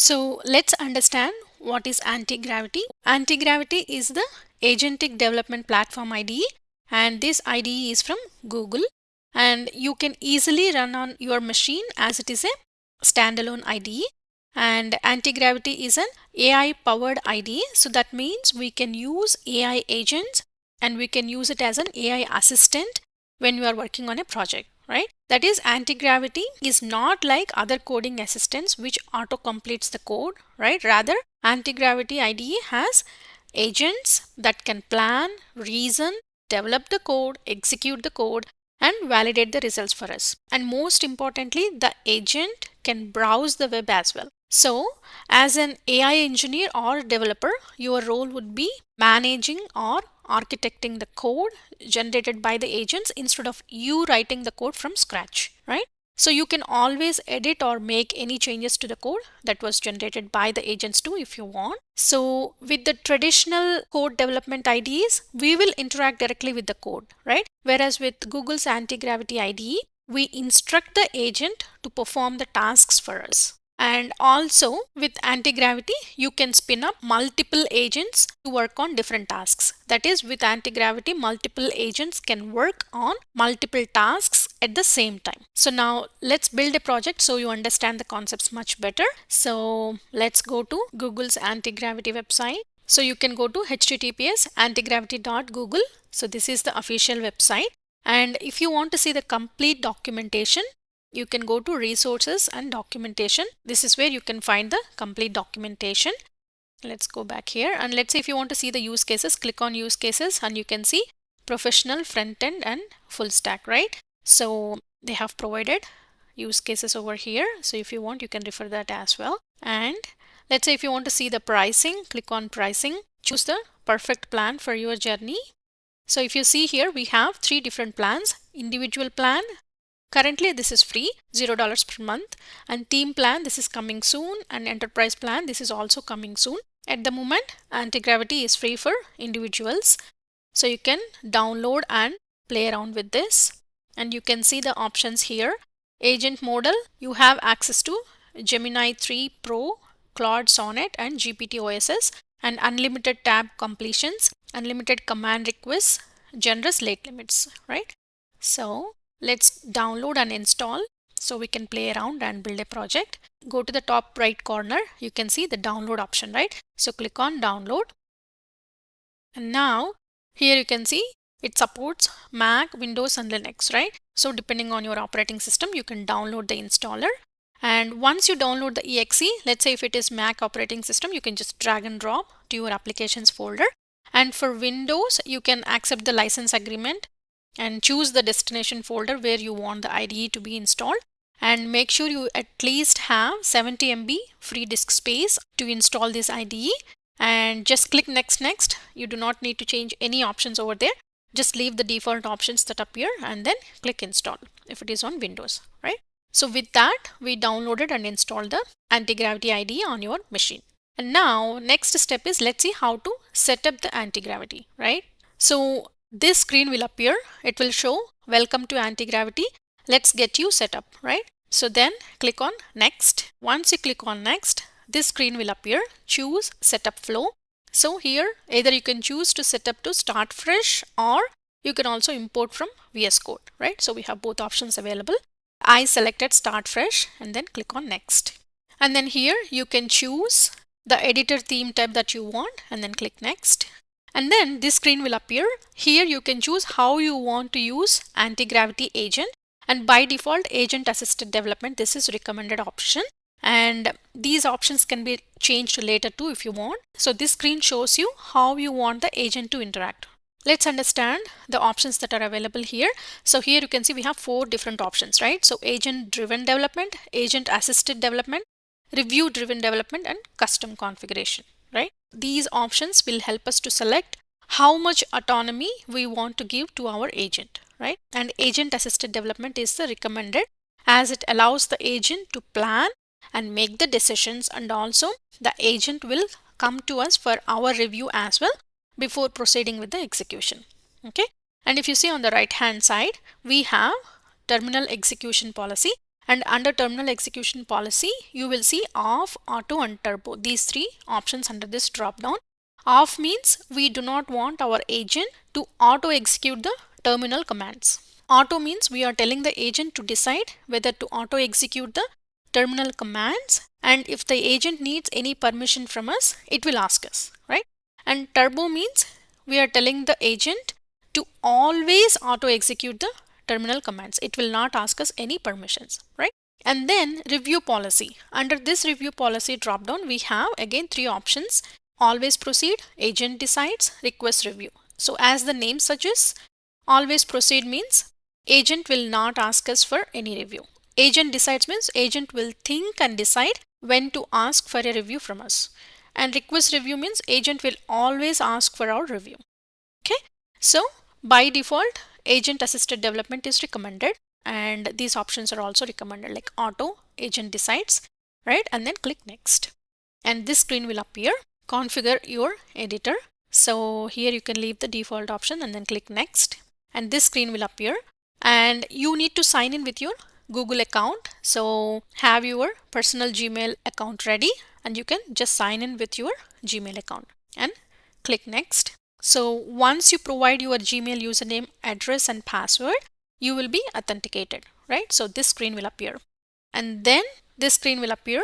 So let's understand what is Antigravity. Antigravity is the Agentic Development Platform IDE, and this IDE is from Google, and you can easily run on your machine as it is a standalone IDE. And Antigravity is an AI powered IDE, so that means we can use AI agents and we can use it as an AI assistant when you are working on a project, right? That is, Antigravity is not like other coding assistants which auto completes the code, right? Rather, Antigravity IDE has agents that can plan, reason, develop the code, execute the code, and validate the results for us. And most importantly, the agent can browse the web as well. So, as an AI engineer or developer, your role would be managing or architecting the code generated by the agents instead of you writing the code from scratch, right? So you can always edit or make any changes to the code that was generated by the agents too if you want. So with the traditional code development IDEs, we will interact directly with the code, right? Whereas with Google's Antigravity IDE, we instruct the agent to perform the tasks for us. And also with Antigravity, you can spin up multiple agents to work on different tasks. That is, with Antigravity, multiple agents can work on multiple tasks at the same time. So now let's build a project so you understand the concepts much better. So let's go to Google's Antigravity website. So you can go to https://antigravity.google. So this is the official website. And if you want to see the complete documentation, you can go to resources and documentation. This is where you can find the complete documentation. Let's go back here, and let's say if you want to see the use cases, click on use cases and you can see professional, front end and full stack, right? So they have provided use cases over here. So if you want, you can refer that as well. And let's say if you want to see the pricing, click on pricing, choose the perfect plan for your journey. So if you see here, we have 3 different plans: individual plan. Currently, this is free, $0 per month, and team plan, this is coming soon, and enterprise plan, this is also coming soon. At the moment, Antigravity is free for individuals. So you can download and play around with this. And you can see the options here. Agent model, you have access to Gemini 3 Pro, Claude Sonnet, and GPT OSS, and unlimited tab completions, unlimited command requests, generous late limits, right? So let's download and install so we can play around and build a project. Go to the top right corner, you can see the download option, right? So click on download. And now here you can see it supports Mac, Windows and Linux, right? So depending on your operating system, you can download the installer. And once you download the exe, let's say if it is Mac operating system, you can just drag and drop to your applications folder. And for Windows, you can accept the license agreement and choose the destination folder where you want the IDE to be installed, and make sure you at least have 70 MB free disk space to install this IDE, and just click next. You do not need to change any options over there. Just leave the default options that appear and then click install if it is on Windows, right? So with that, we downloaded and installed the Antigravity IDE on your machine. And now next step is, let's see how to set up the Antigravity, right? So this screen will appear. It will show welcome to Antigravity. Let's get you set up, right? So then click on next. Once you click on next, this screen will appear. Choose setup flow. So here either you can choose to set up to start fresh, or you can also import from VS Code, right? So we have both options available. I selected start fresh and then click on next. And then here you can choose the editor theme type that you want and then click next. And then this screen will appear. Here you can choose how you want to use Antigravity agent, and by default agent assisted development, this is recommended option, and these options can be changed later too if you want. So this screen shows you how you want the agent to interact. Let's understand the options that are available here. So here you can see we have 4 different options, right? So agent driven development, agent assisted development, review driven development, and custom configuration, right? These options will help us to select how much autonomy we want to give to our agent, right? And agent assisted development is the recommended, as it allows the agent to plan and make the decisions, and also the agent will come to us for our review as well before proceeding with the execution. Okay. And if you see on the right hand side, we have terminal execution policy, And under terminal execution policy, you will see off, auto and turbo, these three options under this drop down. Off means we do not want our agent to auto execute the terminal commands. Auto means we are telling the agent to decide whether to auto execute the terminal commands, and if the agent needs any permission from us, it will ask us, right? And turbo means we are telling the agent to always auto execute the terminal commands. It will not ask us any permissions, right? And then review policy. Under this review policy drop down, we have again three options: always proceed, agent decides, request review. So as the name suggests, always proceed means agent will not ask us for any review. Agent decides means agent will think and decide when to ask for a review from us. And request review means agent will always ask for our review. Okay, so by default, agent assisted development is recommended, and these options are also recommended, like auto, agent decides, right? And then click next, and this screen will appear. Configure your editor. So here you can leave the default option and then click next, and this screen will appear. And you need to sign in with your Google account. So have your personal Gmail account ready, and you can just sign in with your Gmail account and click next. So once you provide your Gmail username, address and password, you will be authenticated, right? So this screen will appear, and then this screen will appear,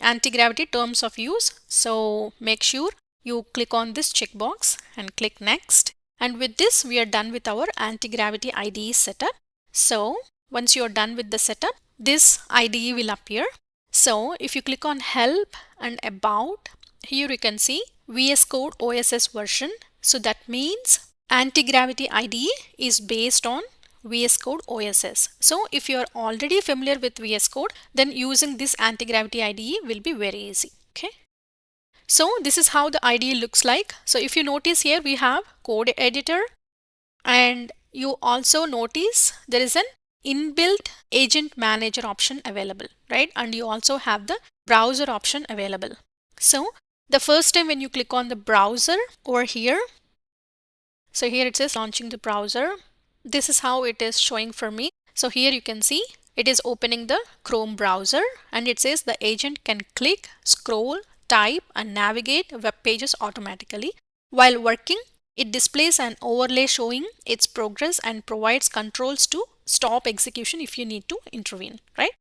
Antigravity terms of use. So make sure you click on this checkbox and click next. And with this, we are done with our Antigravity IDE setup. So once you are done with the setup, this IDE will appear. So if you click on help and about, here you can see VS Code OSS version. So that means Antigravity IDE is based on VS Code OSS. So if you are already familiar with VS Code, then using this Antigravity IDE will be very easy. Okay. So this is how the IDE looks like. So if you notice here, we have code editor, and you also notice there is an inbuilt agent manager option available, right? And you also have the browser option available. So the first time when you click on the browser over here, so here it says launching the browser. This is how it is showing for me. So here you can see it is opening the Chrome browser, and it says the agent can click, scroll, type and navigate web pages automatically. While working, it displays an overlay showing its progress and provides controls to stop execution if you need to intervene, right?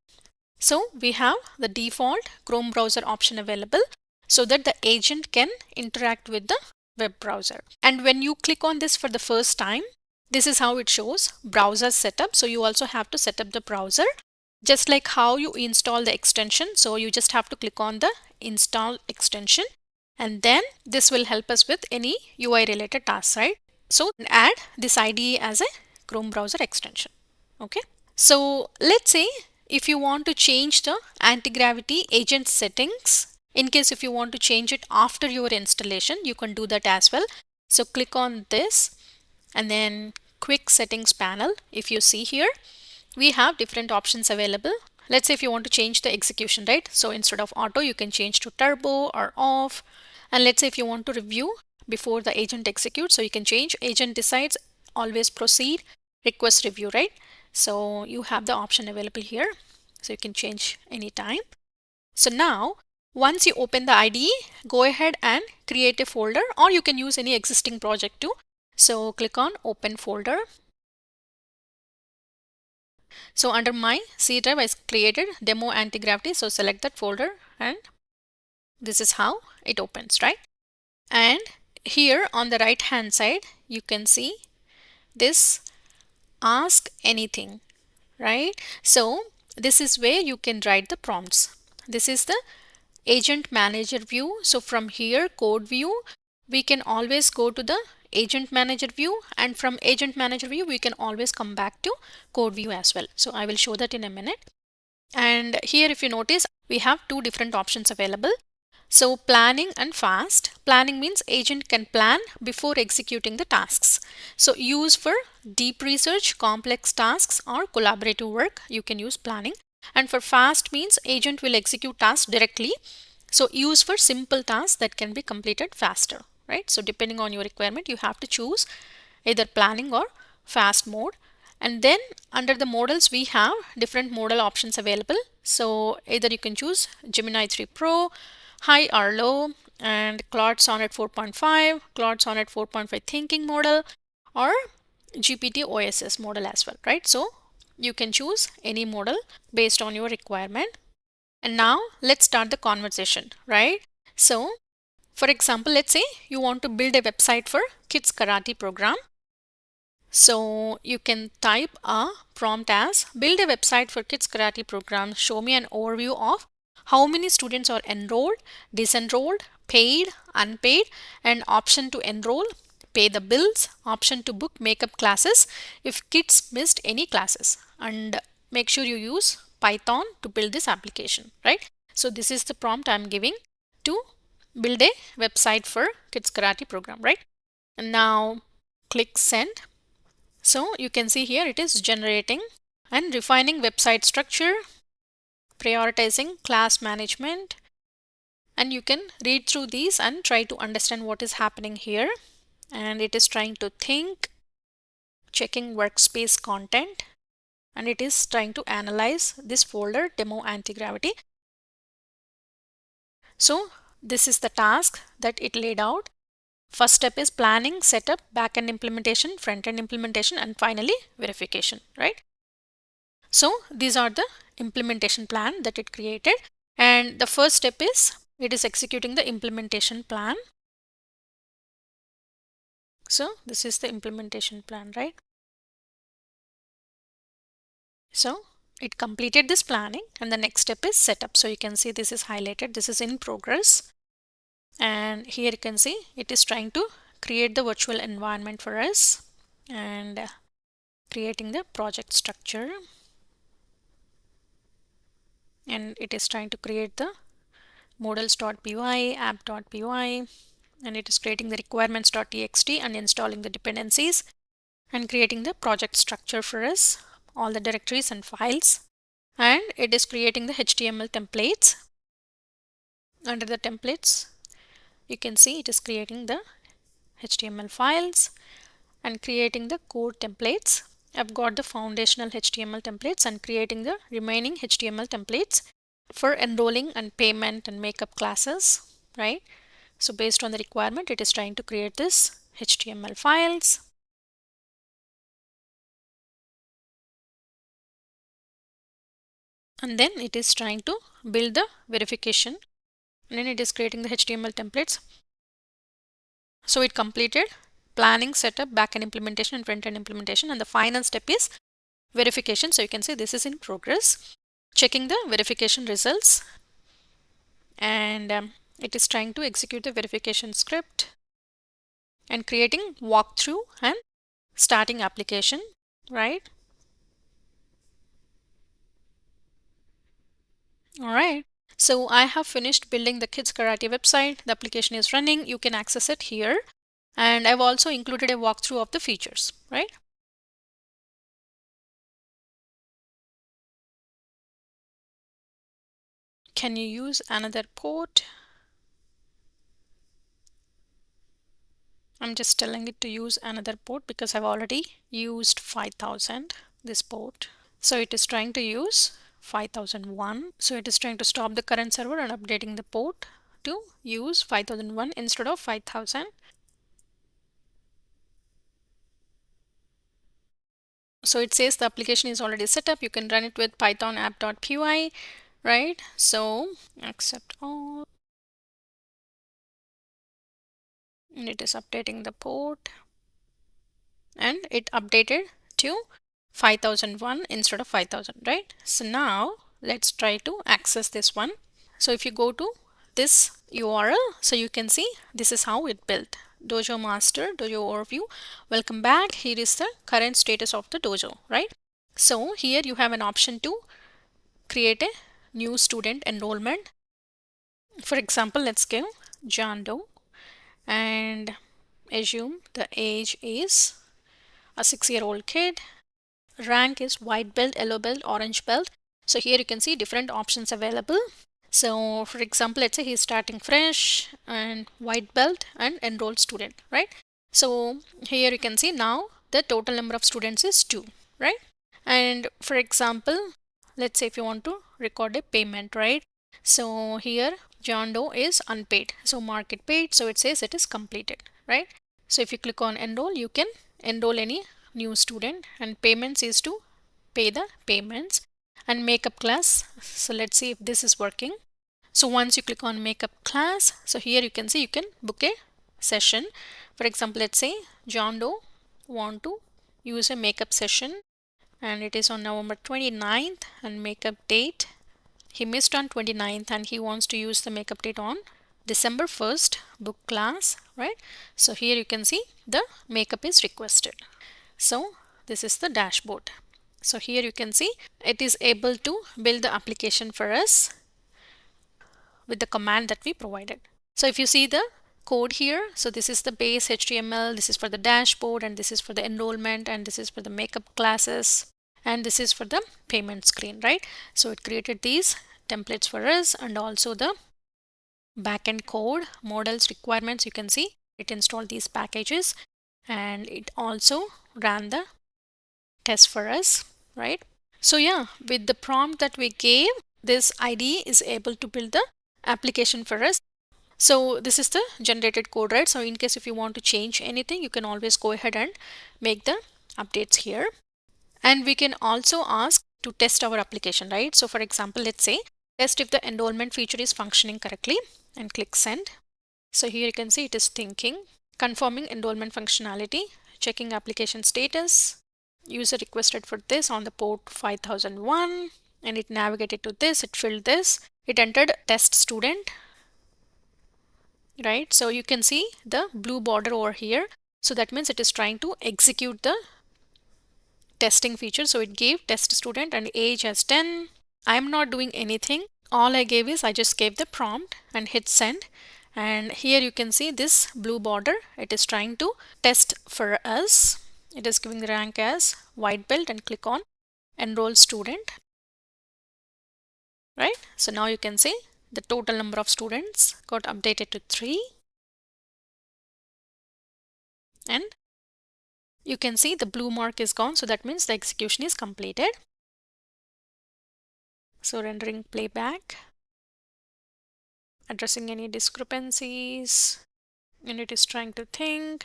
So we have the default Chrome browser option available so that the agent can interact with the web browser. And when you click on this for the first time, this is how it shows browser setup. So you also have to set up the browser just like how you install the extension. So you just have to click on the install extension, and then this will help us with any UI related tasks, right? So add this IDE as a Chrome browser extension. Okay. So let's say if you want to change the Antigravity agent settings, in case if you want to change it after your installation, you can do that as well. So click on this and then quick settings panel. If you see here, we have different options available. Let's say if you want to change the execution, right? So instead of auto, you can change to turbo or off. And let's say if you want to review before the agent executes, so you can change agent decides, always proceed, request review, right? So you have the option available here. So you can change anytime. So now, once you open the IDE, go ahead and create a folder, or you can use any existing project too. So click on open folder. So under my C drive, I created demo Antigravity. So select that folder, and this is how it opens, right? And here on the right hand side, you can see this ask anything, right? So this is where you can write the prompts. This is the agent manager view. So from here, code view, we can always go to the agent manager view, and from agent manager view, we can always come back to code view as well. So I will show that in a minute. And here, if you notice, we have two different options available. So planning and fast. Planning means agent can plan before executing the tasks. So use for deep research, complex tasks or collaborative work, you can use planning. And for fast means agent will execute tasks directly. So use for simple tasks that can be completed faster, right? So depending on your requirement, you have to choose either planning or fast mode. And then under the models, we have different model options available. So either you can choose Gemini 3 Pro, high or low, and Claude Sonnet 4.5, Claude Sonnet 4.5 thinking model, or GPT OSS model as well, right? So you can choose any model based on your requirement. And now let's start the conversation, right? So for example, let's say you want to build a website for kids karate program. So you can type a prompt as build a website for kids karate program. Show me an overview of how many students are enrolled, disenrolled, paid, unpaid, and option to enroll, pay the bills, option to book makeup classes if kids missed any classes. And make sure you use Python to build this application, right? So this is the prompt I'm giving to build a website for kids karate program, right? And now click send. So you can see here it is generating and refining website structure, prioritizing class management, and you can read through these and try to understand what is happening here. And it is trying to think, checking workspace content, and it is trying to analyze this folder demo anti-gravity. So this is the task that it laid out. First step is planning, setup, backend implementation, front-end implementation, and finally verification, right? So these are the implementation plan that it created. And the first step is it is executing the implementation plan. So this is the implementation plan, right? So it completed this planning, and the next step is setup. So you can see this is highlighted. This is in progress. And here you can see it is trying to create the virtual environment for us and creating the project structure. And it is trying to create the models.py, app.py, and it is creating the requirements.txt and installing the dependencies and creating the project structure for us, all the directories and files. And it is creating the HTML templates. Under the templates, you can see it is creating the HTML files and creating the code templates. I've got the foundational HTML templates and creating the remaining HTML templates for enrolling and payment and makeup classes, right? So based on the requirement, it is trying to create this HTML files. And then it is trying to build the verification. And then it is creating the HTML templates. So it completed planning, setup, backend implementation, and front-end implementation. And the final step is verification. So you can see this is in progress. Checking the verification results. And it is trying to execute the verification script and creating walkthrough and starting application, right? All right. So I have finished building the Kids Karate website. The application is running. You can access it here. And I've also included a walkthrough of the features, right? Can you use another port? I'm just telling it to use another port because I've already used 5000, this port. So it is trying to use 5001. So it is trying to stop the current server and updating the port to use 5001 instead of 5000. So it says the application is already set up. You can run it with python app.py, right? So accept all. And it is updating the port. And it updated to 5001 instead of 5000, right? So now let's try to access this one. So if you go to this URL, so you can see this is how it built. Dojo master, dojo overview. Welcome back. Here is the current status of the dojo, right? So here you have an option to create a new student enrollment. For example, let's give John Doe and assume the age is a 6-year-old kid. Rank is white belt, yellow belt, orange belt. So here you can see different options available. So for example, let's say he's starting fresh and white belt and enrolled student, right? So here you can see now the total number of students is 2. right? And for example, let's say if you want to record a payment, right? So here John Doe is unpaid, so mark it paid, so it says it is completed, right? So if you click on enroll, you can enroll any new student, and payments is to pay the payments, and makeup class. So let's see if this is working. So once you click on makeup class, so here you can see you can book a session. For example, let's say John Doe want to use a makeup session, and it is on November 29th, and makeup date, he missed on 29th and he wants to use the makeup date on December 1st, book class, right? So here you can see the makeup is requested. So this is the dashboard. So here you can see it is able to build the application for us with the command that we provided. So if you see the code here, so this is the base HTML, this is for the dashboard, and this is for the enrollment, and this is for the makeup classes, and this is for the payment screen, right? So it created these templates for us, and also the backend code models requirements. You can see it installed these packages, and it also ran the test for us, right? So yeah, with the prompt that we gave, this IDE is able to build the application for us. So this is the generated code, right? So in case if you want to change anything, you can always go ahead and make the updates here. And we can also ask to test our application, right? So for example, let's say test if the enrollment feature is functioning correctly, and click send. So here you can see it is thinking, confirming enrollment functionality, checking application status, user requested for this on the port 5001, and it navigated to this, it filled this, it entered test student, right? So you can see the blue border over here. So that means it is trying to execute the testing feature. So it gave test student and age as 10. I'm not doing anything. All I gave is I just gave the prompt and hit send. And here you can see this blue border. It is trying to test for us. It is giving the rank as white belt, and click on enroll student, right? So now you can see the total number of students got updated to 3. And you can see the blue mark is gone. So that means the execution is completed. So rendering playback, addressing any discrepancies, and it is trying to think.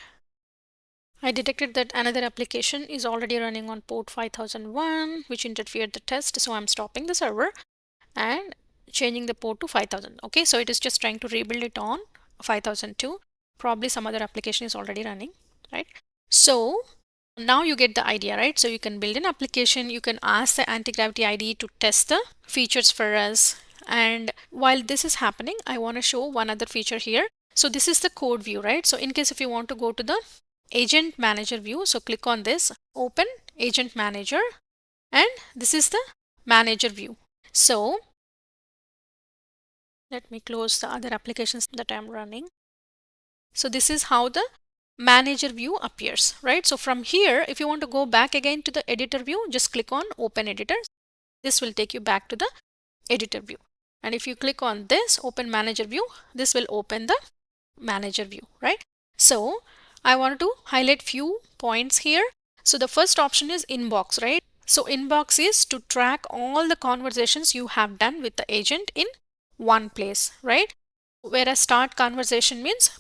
I detected that another application is already running on port 5001, which interfered the test. So I'm stopping the server and changing the port to 5000. Okay, so it is just trying to rebuild it on 5002. Probably some other application is already running, right? So now you get the idea, right? So you can build an application, you can ask the Antigravity IDE to test the features for us. And while this is happening, I want to show one other feature here. So this is the code view, right? So in case if you want to go to the agent manager view, so click on this, open agent manager, and this is the manager view. So let me close the other applications that I'm running. So this is how the manager view appears, right? So from here, if you want to go back again to the editor view, just click on open editor. This will take you back to the editor view. And if you click on this open manager view, this will open the manager view, right? So I wanted to highlight few points here. So the first option is inbox, right? So inbox is to track all the conversations you have done with the agent in one place, right? Whereas start conversation means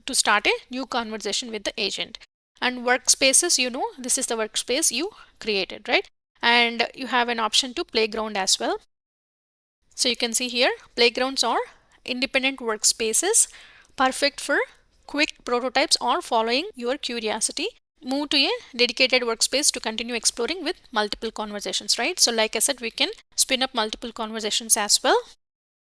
to start a new conversation with the agent. And workspaces, you know, this is the workspace you created, right? And you have an option to playground as well. So you can see here, playgrounds are independent workspaces, perfect for quick prototypes or following your curiosity. Move to a dedicated workspace to continue exploring with multiple conversations, right? So like I said, we can spin up multiple conversations as well.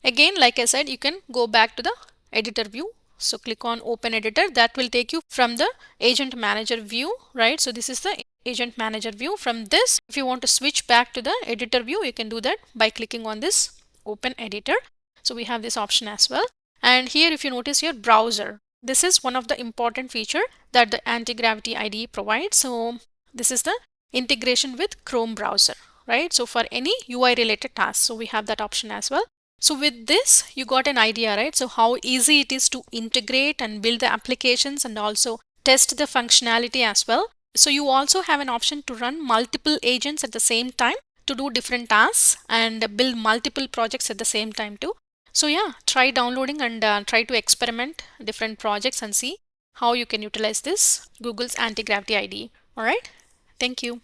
Again, like I said, you can go back to the editor view. So click on open editor. That will take you from the agent manager view, right? So this is the agent manager view. From this, if you want to switch back to the editor view, you can do that by clicking on this open editor. So we have this option as well. And here, if you notice your browser, this is one of the important feature that the Antigravity IDE provides. So this is the integration with Chrome browser, right? So for any UI related tasks, so we have that option as well. So with this, you got an idea, right? So how easy it is to integrate and build the applications and also test the functionality as well So you also have an option to run multiple agents at the same time to do different tasks and build multiple projects at the same time too. So yeah, try downloading and try to experiment different projects and see how you can utilize this Google's Antigravity IDE. All right. Thank you.